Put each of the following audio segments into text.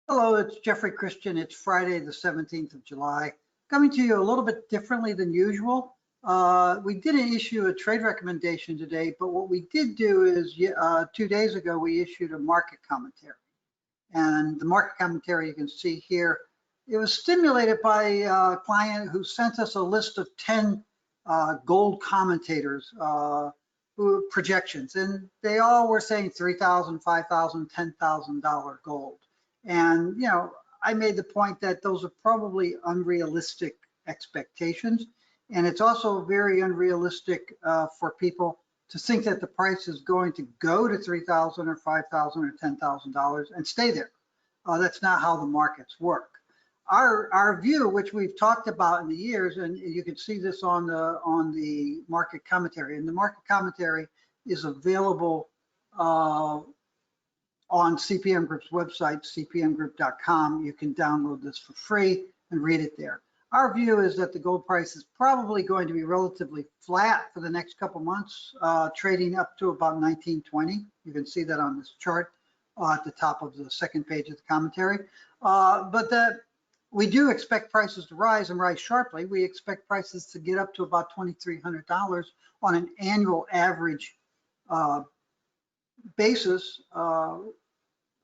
Hello, it's Jeffrey Christian. It's Friday, the 17th of July. Coming to you a little bit differently than usual. We didn't issue a trade recommendation today, but what we did do is 2 days ago, we issued a market commentary. And the market commentary you can see here, it was stimulated by a client who sent us a list of 10 gold commentators who projections, and they all were saying $3,000, $5,000, $10,000 gold. And, I made the point that those are probably unrealistic expectations. And it's also very unrealistic for people to think that the price is going to go to $3,000 or $5,000 or $10,000 and stay there. That's not how the markets work. Our view, which we've talked about in the years, and you can see this on the market commentary, and the market commentary is available on CPM Group's website, cpmgroup.com. You can download this for free and read it there. Our view is that the gold price is probably going to be relatively flat for the next couple months, trading up to about 1920. You can see that on this chart at the top of the second page of the commentary. We do expect prices to rise and rise sharply. We expect prices to get up to about $2,300 on an annual average basis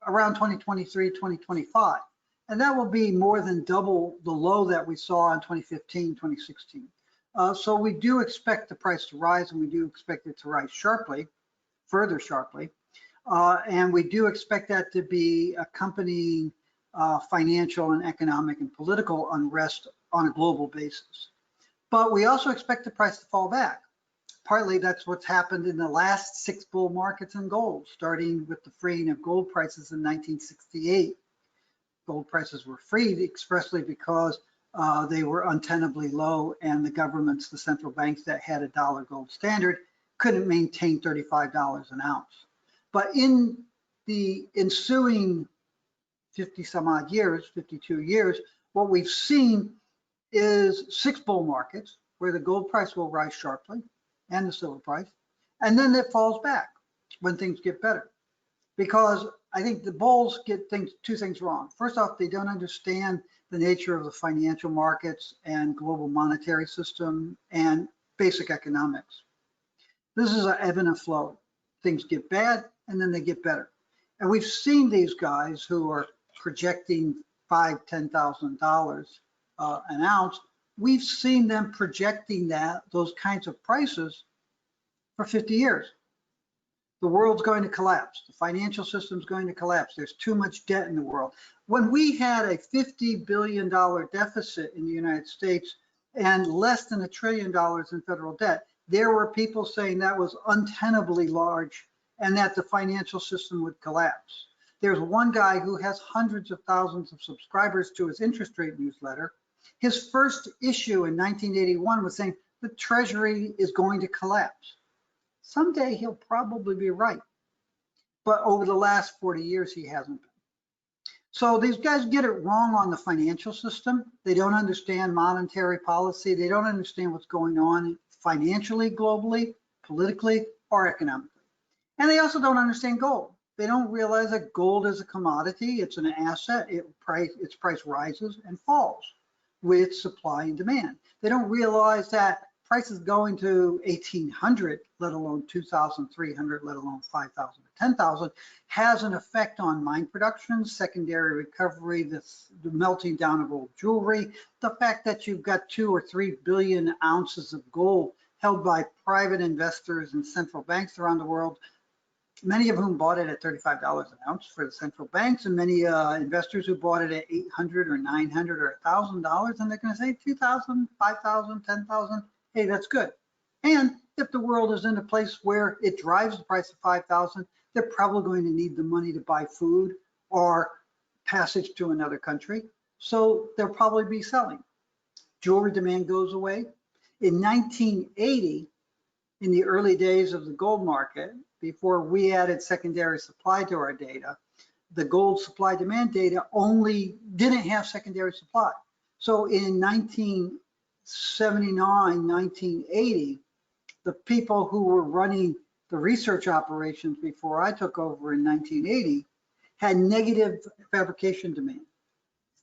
around 2023, 2025. And that will be more than double the low that we saw in 2015, 2016. So we do expect the price to rise, and we do expect it to rise sharply, further sharply. And we do expect that to be accompanying financial and economic and political unrest on a global basis. But we also expect the price to fall back. Partly that's what's happened in the last 6 bull markets in gold, starting with the freeing of gold prices in 1968. Gold prices were freed expressly because they were untenably low, and the governments, the central banks that had a dollar gold standard, couldn't maintain $35 an ounce. But in the ensuing 50 some odd years, 52 years, what we've seen is 6 bull markets where the gold price will rise sharply and the silver price, and then it falls back when things get better. Because I think the bulls get two things wrong. First off, they don't understand the nature of the financial markets and global monetary system and basic economics. This is an ebb and a flow. Things get bad and then they get better. And we've seen these guys who are projecting $5,000, $10,000 an ounce. We've seen them projecting those kinds of prices for 50 years. The world's going to collapse. The financial system's going to collapse. There's too much debt in the world. When we had a $50 billion deficit in the United States and less than $1 trillion in federal debt, there were people saying that was untenably large and that the financial system would collapse. There's one guy who has hundreds of thousands of subscribers to his interest rate newsletter. His first issue in 1981 was saying the Treasury is going to collapse. Someday he'll probably be right, but over the last 40 years he hasn't been. So these guys get it wrong on the financial system. They don't understand monetary policy. They don't understand what's going on financially, globally, politically, or economically. And they also don't understand gold. They don't realize that gold is a commodity. It's an asset. Its price rises and falls with supply and demand. They don't realize that prices going to 1,800, let alone 2,300, let alone 5,000 or 10,000, has an effect on mine production, secondary recovery, the melting down of old jewelry, the fact that you've got 2 or 3 billion ounces of gold held by private investors and central banks around the world, many of whom bought it at $35 an ounce for the central banks, and many investors who bought it at $800 or $900 or $1,000, and they're going to say 2,000, 5,000, 10,000. Hey, that's good. And if the world is in a place where it drives the price of 5,000, they're probably going to need the money to buy food or passage to another country. So they'll probably be selling. Jewelry demand goes away. In 1980, in the early days of the gold market, before we added secondary supply to our data, the gold supply demand data only didn't have secondary supply. So in 1979, 1980, the people who were running the research operations before I took over in 1980 had negative fabrication demand.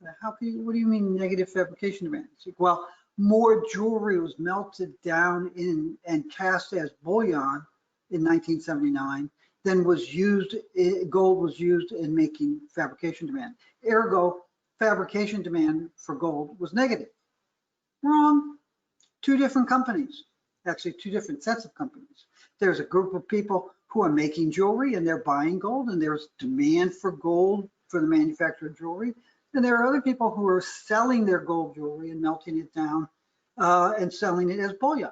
So what do you mean negative fabrication demand? It's like, well, more jewelry was melted down and cast as bullion in 1979 than was used, gold was used in making fabrication demand. Ergo, fabrication demand for gold was negative. Wrong. Two different companies, actually two different sets of companies. There's a group of people who are making jewelry and they're buying gold, and there's demand for gold for the manufacture of jewelry. And there are other people who are selling their gold jewelry and melting it down and selling it as bullion.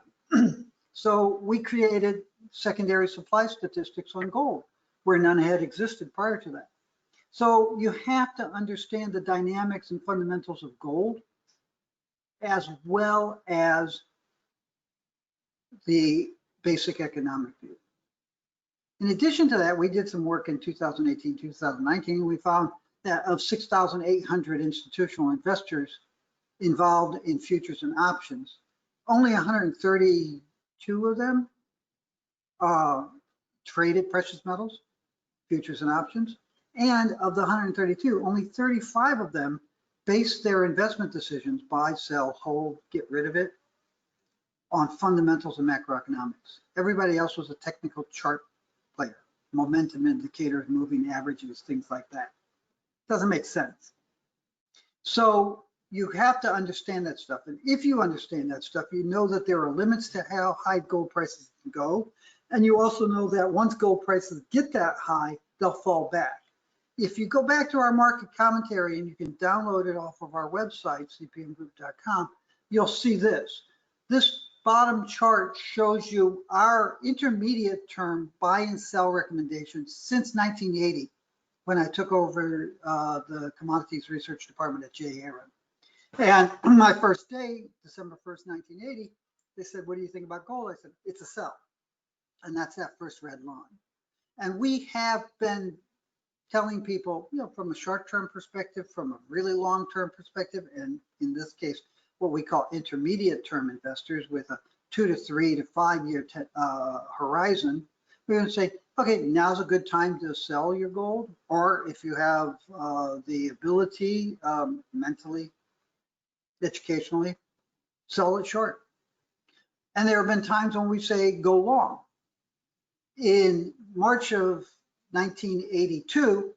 So we created secondary supply statistics on gold where none had existed prior to that. So you have to understand the dynamics and fundamentals of gold as well as the basic economic view. In addition to that, we did some work in 2018, 2019. We found that of 6,800 institutional investors involved in futures and options, only 132 of them traded precious metals, futures and options. And of the 132, only 35 of them based their investment decisions, buy, sell, hold, get rid of it, on fundamentals and macroeconomics. Everybody else was a technical chart player, momentum indicators, moving averages, things like that. Doesn't make sense. So you have to understand that stuff. And if you understand that stuff, you know that there are limits to how high gold prices can go. And you also know that once gold prices get that high, they'll fall back. If you go back to our market commentary, and you can download it off of our website, cpmgroup.com, you'll see this. This bottom chart shows you our intermediate term buy and sell recommendations since 1980, when I took over the commodities research department at J. Aron. And my first day, December 1st, 1980, they said, what do you think about gold? I said, it's a sell. And that's that first red line. And we have been telling people, you know, from a short-term perspective, from a really long-term perspective, and in this case, what we call intermediate-term investors with a 2 to 3 to 5 year horizon, we're going to say, okay, now's a good time to sell your gold, or if you have the ability, mentally, educationally, sell it short. And there have been times when we say go long. In March of 1982,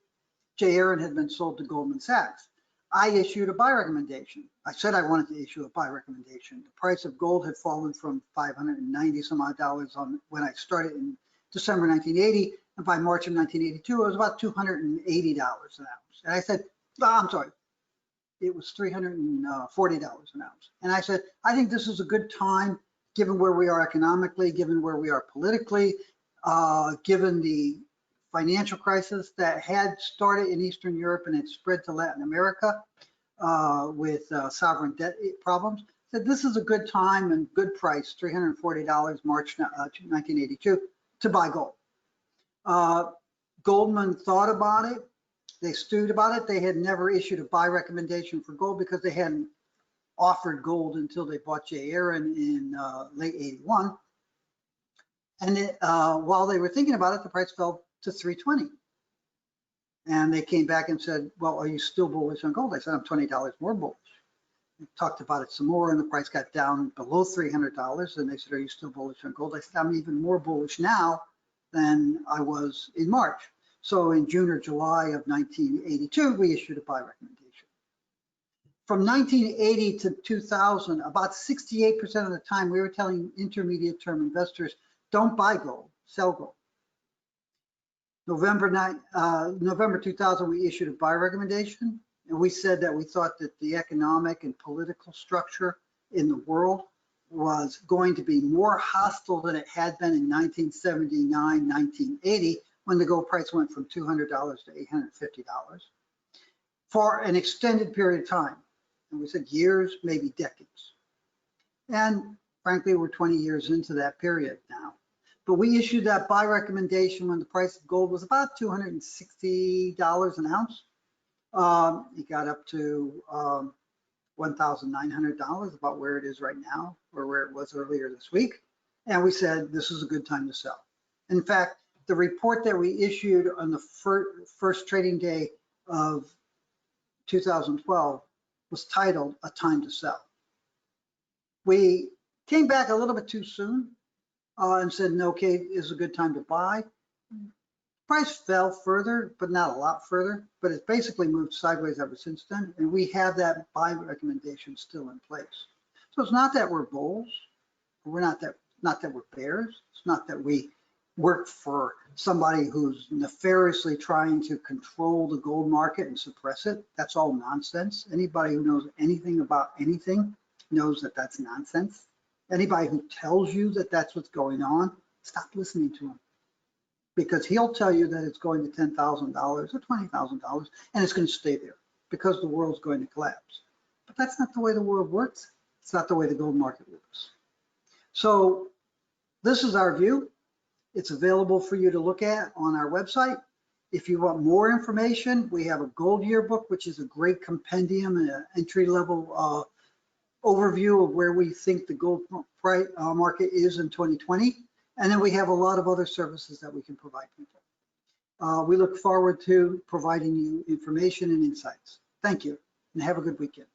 J. Aron had been sold to Goldman Sachs. I issued a buy recommendation. I said I wanted to issue a buy recommendation. The price of gold had fallen from $590 some odd on when I started in December 1980, and by March of 1982, it was about $280 an ounce. And I said, oh, I'm sorry, it was $340 an ounce. And I said, I think this is a good time, given where we are economically, given where we are politically, given the financial crisis that had started in Eastern Europe and had spread to Latin America with sovereign debt problems. Said this is a good time and good price, $340 March 1982, to buy gold. Goldman thought about it. They stewed about it. They had never issued a buy recommendation for gold because they hadn't offered gold until they bought J. Aron in late 81. And while they were thinking about it, the price fell to 320. And they came back and said, well, are you still bullish on gold? I said, I'm $20 more bullish. We talked about it some more, and the price got down below $300. And they said, are you still bullish on gold? I said, I'm even more bullish now than I was in March. So in June or July of 1982, we issued a buy recommendation. From 1980 to 2000, about 68% of the time, we were telling intermediate term investors, don't buy gold, sell gold. November 2000, we issued a buy recommendation, and we said that we thought that the economic and political structure in the world was going to be more hostile than it had been in 1979, 1980, when the gold price went from $200 to $850 for an extended period of time. And we said years, maybe decades. And frankly, we're 20 years into that period now. But we issued that buy recommendation when the price of gold was about $260 an ounce. It got up to $1,900, about where it is right now, or where it was earlier this week. And we said, this is a good time to sell. In fact, the report that we issued on the first trading day of 2012 was titled "A Time to Sell." We came back a little bit too soon and said, no, okay, is a good time to buy. Price fell further, but not a lot further, but it's basically moved sideways ever since then. And we have that buy recommendation still in place. So it's not that we're bulls, we're not that we're bears. It's not that we work for somebody who's nefariously trying to control the gold market and suppress it. That's all nonsense. Anybody who knows anything about anything knows that that's nonsense. Anybody who tells you that that's what's going on, stop listening to him, because he'll tell you that it's going to $10,000 or $20,000 and it's going to stay there because the world's going to collapse. But that's not the way the world works. It's not the way the gold market works. So this is our view. It's available for you to look at on our website. If you want more information, we have a gold yearbook, which is a great compendium and an entry-level overview of where we think the gold market is in 2020. And then we have a lot of other services that we can provide people. We look forward to providing you information and insights. Thank you, and have a good weekend.